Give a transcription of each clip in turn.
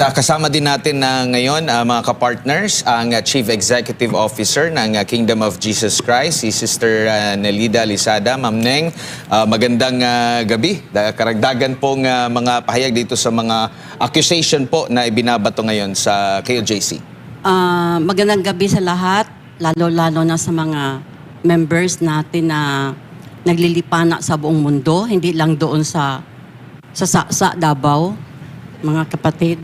Kasama din natin na ngayon mga kapartners, ang Chief Executive Officer ng Kingdom of Jesus Christ, si Sister Nelida Lisada. Ma'am Neng, magandang gabi. Karagdagan pong mga pahayag dito sa mga accusation po na ibinabato ngayon sa KOJC. Magandang gabi sa lahat, lalo-lalo na sa mga members natin na naglilipana sa buong mundo, hindi lang doon sa Davao, mga kapatid.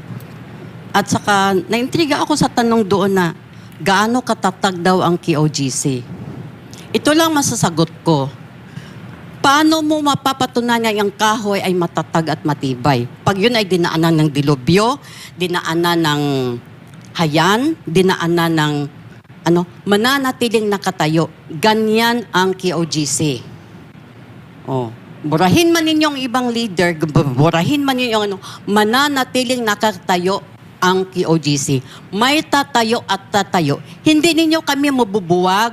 At saka, naintriga ako sa tanong doon na gaano katatag daw ang KOJC. Ito lang masasagot ko. Paano mo mapapatunayan ang kahoy ay matatag at matibay? Pag yun ay dinaanan ng dilubyo, dinaanan ng hayan, dinaanan ng mananatiling nakatayo. Ganyan ang KOJC. Burahin man ninyong ibang leader, burahin man ninyong mananatiling nakatayo ang KOJC. May tatayo at tatayo. Hindi ninyo kami mabubuwag.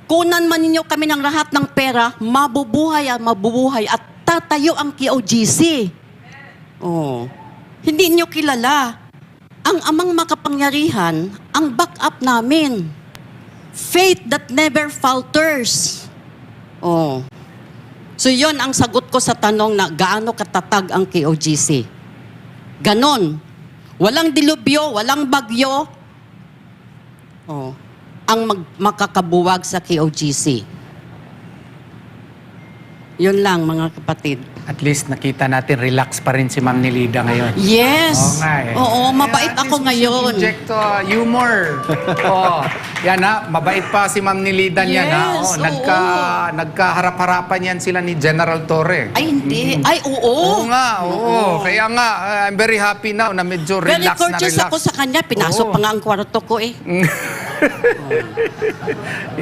Kunan man ninyo kami ng lahat ng pera, mabubuhay at tatayo ang KOJC. Hindi niyo kilala. Ang amang makapangyarihan, ang backup namin. Faith that never falters. So yon ang sagot ko sa tanong na gaano katatag ang KOJC. Ganon. Walang dilubyo, walang bagyo. Ang makakabuwag sa KOJC. Yun lang, mga kapatid. At least nakita natin, relax pa rin si Ma'am Nelida ngayon. Yes. Oo nga eh. Oo, mabait ako ngayon. Inject humor. Yan ha, mabait pa si Ma'am Nelida niyan ha. Yes, Nagkaharap-harapan yan sila ni General Torre. Ay, hindi. Ay, oo. Oo nga, oo. Kaya nga, I'm very happy now na medyo Very relax na courteous relax. ako sa kanya. Pinasok pa nga ang kwarto ko eh.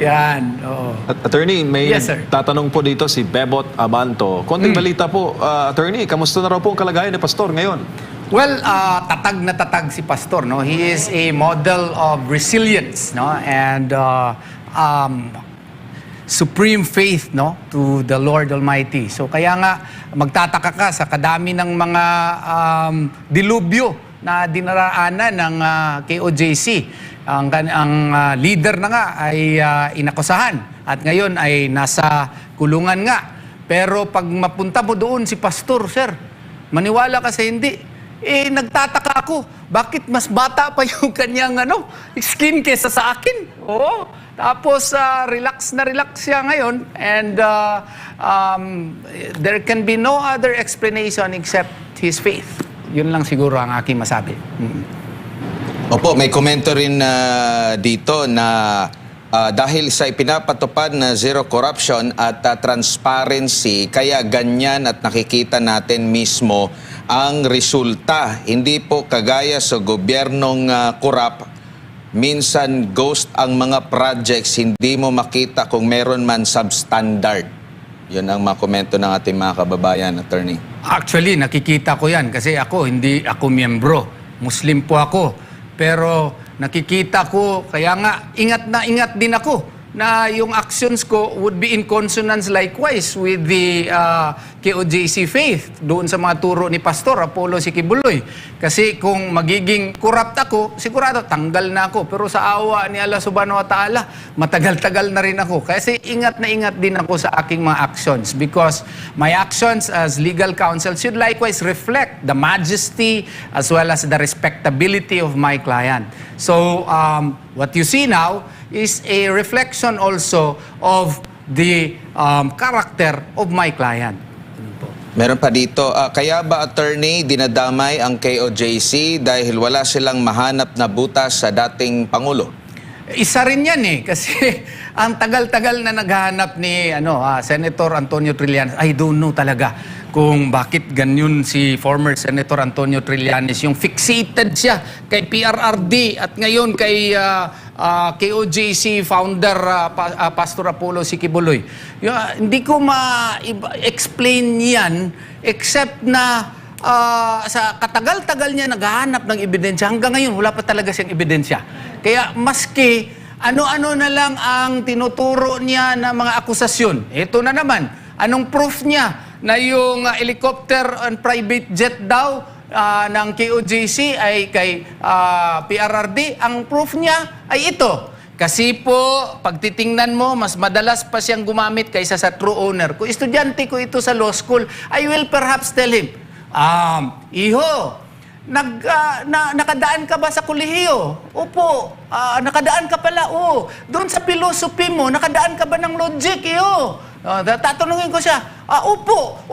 Yan, oo. Attorney, may Yes, sir. tatanong po dito si Bebot Abanto. Konting balita po, Attorney, kamusta na raw po ang kalagayan ni Pastor ngayon? Well, tatag na tatag si Pastor, no? He is a model of resilience, no? And supreme faith, no, to the Lord Almighty. So kaya nga magtataka ka sa kadami ng mga dilubyo na dinaraanan ng KOJC. Ang leader na nga ay inakusahan at ngayon ay nasa kulungan nga. Pero pag mapunta mo doon si Pastor, sir, maniwala ka sa hindi, nagtataka ako, bakit mas bata pa yung kanyang skin kesa sa akin? Oo. Tapos relax na relax siya ngayon and there can be no other explanation except his faith. Yun lang siguro ang aking masabi. Opo, may komento rin dito na dahil sa ipinapatupad na zero corruption at transparency, kaya ganyan at nakikita natin mismo ang resulta. Hindi po kagaya sa gobyernong corrupt, minsan ghost ang mga projects, hindi mo makita kung meron man substandard. Yun ang mga komento ng ating mga kababayan, Attorney. Actually, nakikita ko yan kasi hindi ako miyembro. Muslim po ako. Pero nakikita ko, kaya nga ingat din ako na yung actions ko would be in consonance likewise with the KOJC faith doon sa mga turo ni Pastor Apollo Sikibuloy. Kasi kung magiging corrupt ako, sigurado tanggal na ako. Pero sa awa ni Allah Subhanahu wa Ta'ala, matagal-tagal na rin ako. Kasi ingat na ingat din ako sa aking mga actions because my actions as legal counsel should likewise reflect the majesty as well as the respectability of my client. So, what you see now is a reflection also of the character of my client. Meron pa dito, kaya ba, Attorney, dinadamay ang KOJC dahil wala silang mahanap na butas sa dating Pangulo? Isa rin yan kasi ang tagal-tagal na naghahanap ni Senator Antonio Trillanes. I don't know talaga kung bakit ganyan si former Senator Antonio Trillanes, yung fixated siya kay PRRD at ngayon kay KOJC founder Pastor Apollo Sikibuloy. Hindi ko ma-explain yan except na sa katagal-tagal niya naghahanap ng ebidensya. Hanggang ngayon, wala pa talaga siyang ebidensya. Kaya maski ano-ano na lang ang tinuturo niya na mga akusasyon. Ito na naman, anong proof niya na yung helicopter and private jet daw ng KOJC ay kay PRRD, ang proof niya ay ito. Kasi po, pag titingnan mo, mas madalas pa siyang gumamit kaysa sa true owner. Kung estudyante ko ito sa law school, I will perhaps tell him, Iho, nakadaan ka ba sa kolehiyo? Opo. Nakadaan ka pala? Oo. Doon sa philosophy mo, nakadaan ka ba ng logic? Iho. Tatanungin ko siya, opo.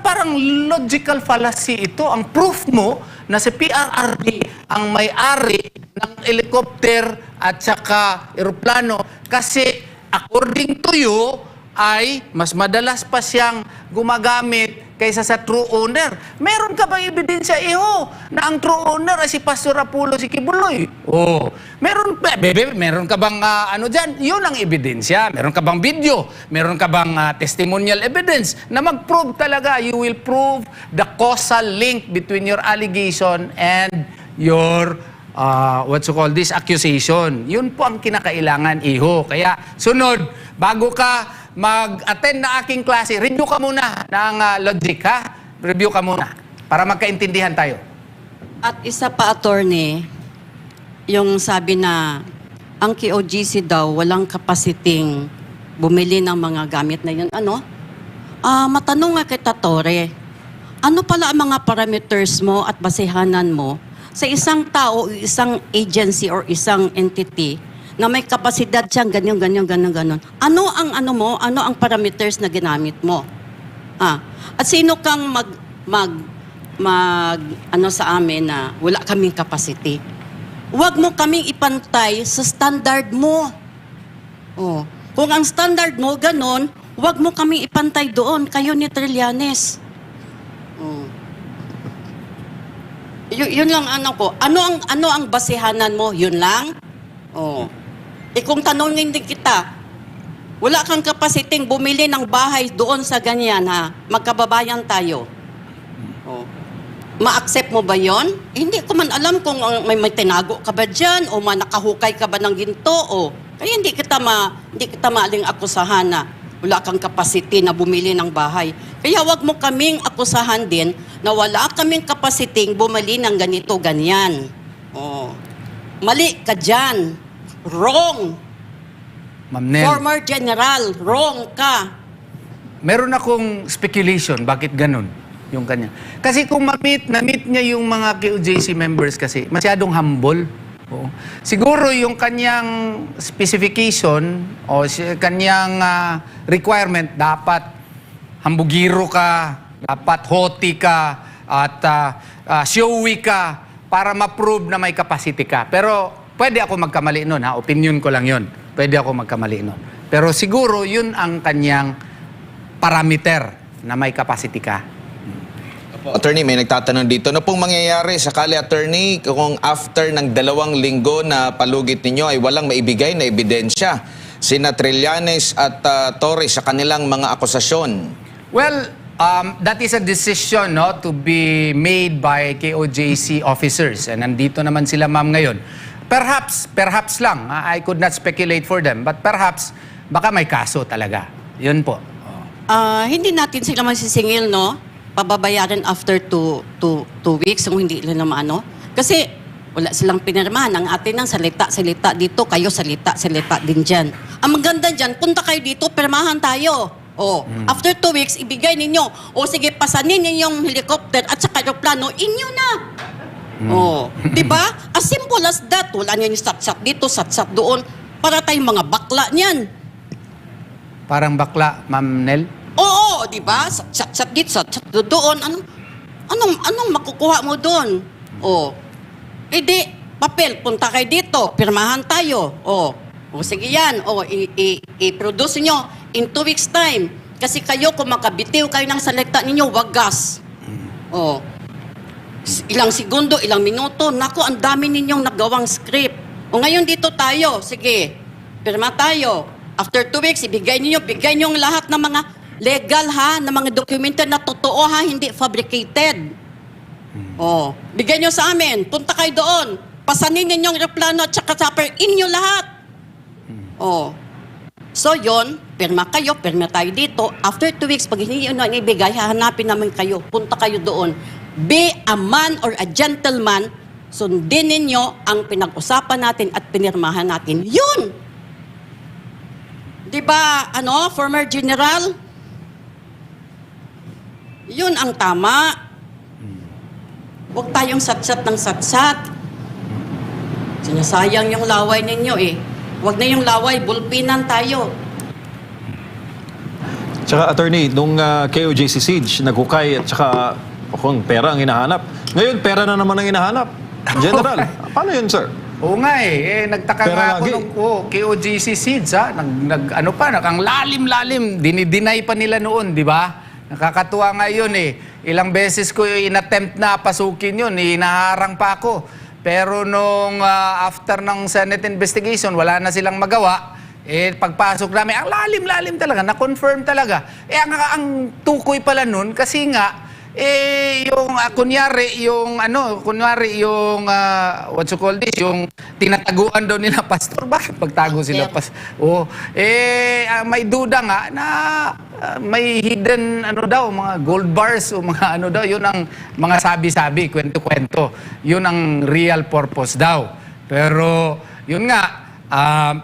Parang logical fallacy ito. Ang proof mo na si PRRD ang may-ari ng helicopter at saka eroplano kasi according to you ay mas madalas pa siyang gumagamit kaysa sa true owner. Meron ka bang ebidensya, Iho, na ang true owner ay si Pastor Apollo si Kibuloy? Oh. Meron ka bang ano dyan? Yun ang ebidensya. Meron ka bang video? Meron ka bang testimonial evidence na mag-prove talaga? You will prove the causal link between your allegation and your accusation. Yun po ang kinakailangan, Iho. Kaya sunod, bago ka mag-attend na aking klase, review ka muna ng logic, ha? Review ka muna para magkaintindihan tayo. At isa pa, attorney, yung sabi na ang KOGC daw walang kapasiting bumili ng mga gamit na yun. Matanong nga kita, Tore, ano pala ang mga parameters mo at basehanan mo sa isang tao, isang agency or isang entity na may kapasidad siyang ganyan. Ano ang parameters na ginamit mo? At sino kang sa amin na wala kaming capacity? Huwag mo kaming ipantay sa standard mo. Kung ang standard mo ganon, huwag mo kaming ipantay doon, kayo ni Trillanes. Yun lang ko. Ano ang basehanan mo? Yun lang? Kung tanongin din kita, wala kang kapasiting bumili ng bahay doon sa ganyan, ha? Magkababayan tayo. Ma-accept mo ba yon? Hindi ko man alam kung may tinago ka ba dyan o nakahukay ka ba ng ginto kaya hindi kita maaling akusahan na wala kang kapasity na bumili ng bahay. Kaya wag mo kaming akusahan din na wala kaming kapasiting bumili ng ganito, ganyan. Mali ka dyan. Wrong. Ma'am Nel, Former general, wrong ka. meron akong speculation, bakit ganun yung kanya. Kasi kung na-meet niya yung mga KOJC members kasi, masyadong humble. Siguro yung kanyang specification o kanyang requirement, dapat hambugiro ka, dapat hoti ka, at showy ka para ma-prove na may capacity ka. Pero pwede ako magkamali nun, ha? Opinion ko lang yun. Pwede ako magkamali nun. Pero siguro yun ang kanyang parameter na may capacity ka. Attorney, may nagtatanong dito. Ano pong mangyayari sakali, attorney, kung after ng 2 linggo na palugit ninyo ay walang maibigay na ebidensya sina Trillanes at Torres sa kanilang mga akusasyon? Well, that is a decision to be made by KOJC officers. And nandito naman sila, ma'am, ngayon. Perhaps lang. I could not speculate for them. But perhaps, baka may kaso talaga. Yun po. Hindi natin sila masisingil, no? Pababayaran after 2 weeks kung hindi nila naman, Kasi wala silang pinirmahan. Ang atin ng salita dito, kayo salita din dyan. Ang maganda dyan, punta kayo dito, pirmahan tayo. After 2 weeks, ibigay ninyo. Sige, pasanin ninyong helicopter at saka aeroplano, inyo na. Diba? As simple as that. Wala niyo yung sat-sat dito, sat-sat doon. Para tayong mga bakla niyan. Parang bakla, Ma'am Nel? Oo, di ba? Sat-sat dito, sat-sat doon. Anong makukuha mo doon? Papel, punta kayo dito, pirmahan tayo. Sige yan. I-produce nyo in 2 weeks time. Kasi kayo, kung makabitiw kayo ng salita ninyo, wagas. Ilang segundo, ilang minuto, naku, ang dami ninyong nagawang script. Ngayon dito tayo, sige, pirma tayo. After 2 weeks, bigay nyo lahat ng mga legal, ha, ng mga dokumento na totoo, ha, hindi fabricated. Bigay nyo sa amin, punta kayo doon, pasanin ninyong aeroplano at saka chopper, inyo lahat. So yon, pirma tayo dito. After 2 weeks, pag hindi nyo ibigay, hahanapin namin kayo, punta kayo doon. be a man or a gentleman, sundin ninyo ang pinag-usapan natin at pinirmahan natin. Yun! Di ba, former general? Yun ang tama. Huwag tayong satsat ng satsat. Sinasayang yung laway ninyo eh. Huwag na yung laway, bulpinan tayo. Tsaka attorney, nung KOJC siege, naghukay at tsaka kung pera ang hinahanap. Ngayon, pera na naman ang hinahanap. General, paano yun, sir? Oo nga nagtaka Pero nga ako lagi. nung KOGC seeds ang lalim-lalim, dinideny pa nila noon, di ba? Nakakatuwa nga yun Ilang beses ko inattempt na pasukin yun, hinaharang pa ako. Pero nung after ng Senate investigation, wala na silang magawa. Pagpasok namin, ang lalim-lalim talaga, na-confirm talaga. Ang tukoy pala nun, kasi nga, yung kunyari yung what you call this, yung tinataguan daw nila pastor, bakit pagtago sila may duda nga na may hidden mga gold bars o mga daw, yun ang mga sabi-sabi, kwento-kwento, yun ang real purpose daw. Pero yun nga,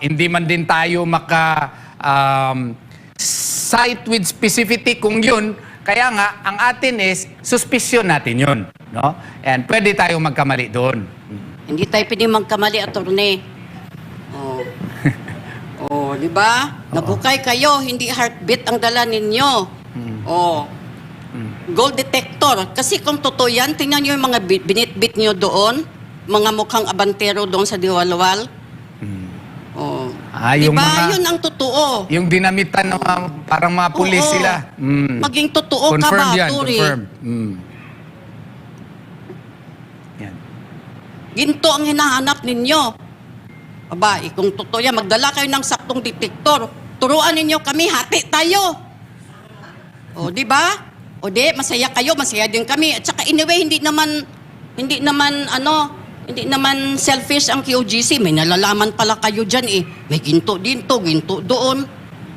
hindi man din tayo cite with specificity kung yun. Kaya nga, ang atin is, suspicion natin yun. No? And pwede tayo magkamali doon. Hindi tayo pwede magkamali, attorney. Di ba? Nabukay kayo, hindi heartbeat ang dala ninyo. Gold detector. Kasi kung totoo yan, tingnan nyo yung mga binitbit nyo doon, mga mukhang abantero doon sa Diwalwal. Yung Diba? mga- Yun ang totoo. Yung dinamitan ng parang mga pulis Oo. sila. Maging totoo ka Confirmed ba, yan, Turi? confirmed. Yan. Ginto ang hinahanap ninyo. Aba, kung totoo yan, magdala kayo ng saktong detektor. Turuan ninyo kami, hati tayo. Di ba? Masaya kayo, masaya din kami. At saka anyway, hindi naman selfish ang QGC. May nalalaman pala kayo dyan May ginto dito, ginto doon.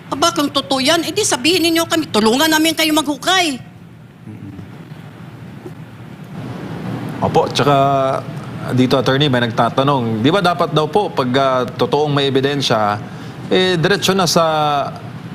Aba, kung totoo yan, edi sabihin ninyo kami, tulungan namin kayo maghukay. Opo, tsaka dito attorney, may nagtatanong, di ba dapat daw po pag totoong may ebidensya, diretso na sa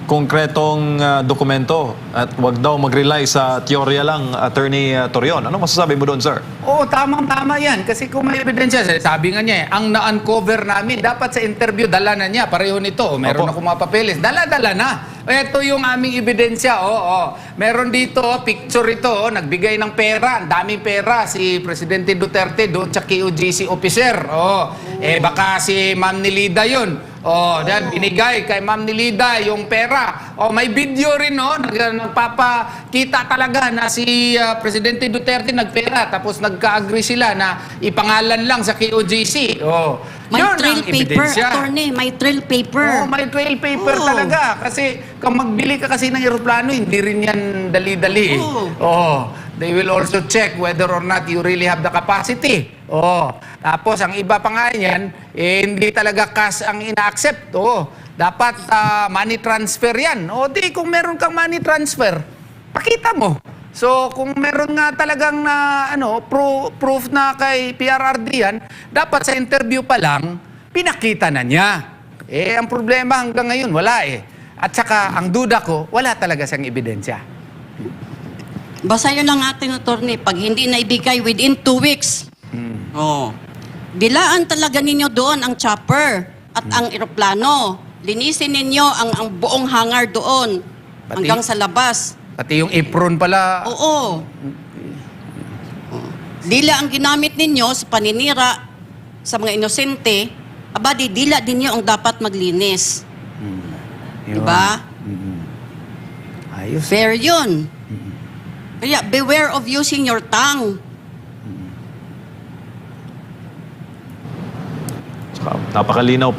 konkretong dokumento at wag daw mag-rely sa teorya lang, attorney Torion. Ano masasabi mo doon, sir? Oo, tamang-tama yan. Kasi kung may ebidensya, sabi nga niya ang na-uncover namin, dapat sa interview, dala na niya. Pareho nito. Meron Opo. akong mga papeles. Dala-dala na. Ito yung aming ebidensya. Meron dito, picture ito. Nagbigay ng pera. Ang daming pera. Si Presidente Duterte doon sa KOJC officer. Baka si Ma'am Nilida yun. Binigay kay Ma'am Nilida yung pera. May video rin, nagpapakita talaga na si Presidente Duterte nagpera. Tapos nagka-agree sila na ipangalan lang sa KOJC. May Yun trail ang paper, ebidensya. attorney. May trail paper. May trail paper Oo. talaga. Kasi kung magbili ka kasi ng eroplano, hindi rin yan dali-dali. They will also check whether or not you really have the capacity. Tapos ang iba pa nga yan, hindi talaga cash ang ina-accept. Dapat money transfer yan. Kung meron kang money transfer, pakita mo. So, kung meron nga talagang proof na kay PRRD yan, dapat sa interview pa lang, pinakita na niya. Ang problema hanggang ngayon, wala At saka, ang duda ko, wala talaga siyang ebidensya. Basta yun lang ating attorney. Pag hindi naibigay within 2 weeks, dilaan talaga ninyo doon ang chopper at ang eroplano. Linisin ninyo ang buong hangar doon hanggang sa labas. Pati yung apron pala. Oo. Dila ang ginamit ninyo sa paninira sa mga inosente, dila din nyo ang dapat maglinis. Yun. Diba? Ayos. Fair yun. Kaya beware of using your tongue. Tsaka, napakalinaw po.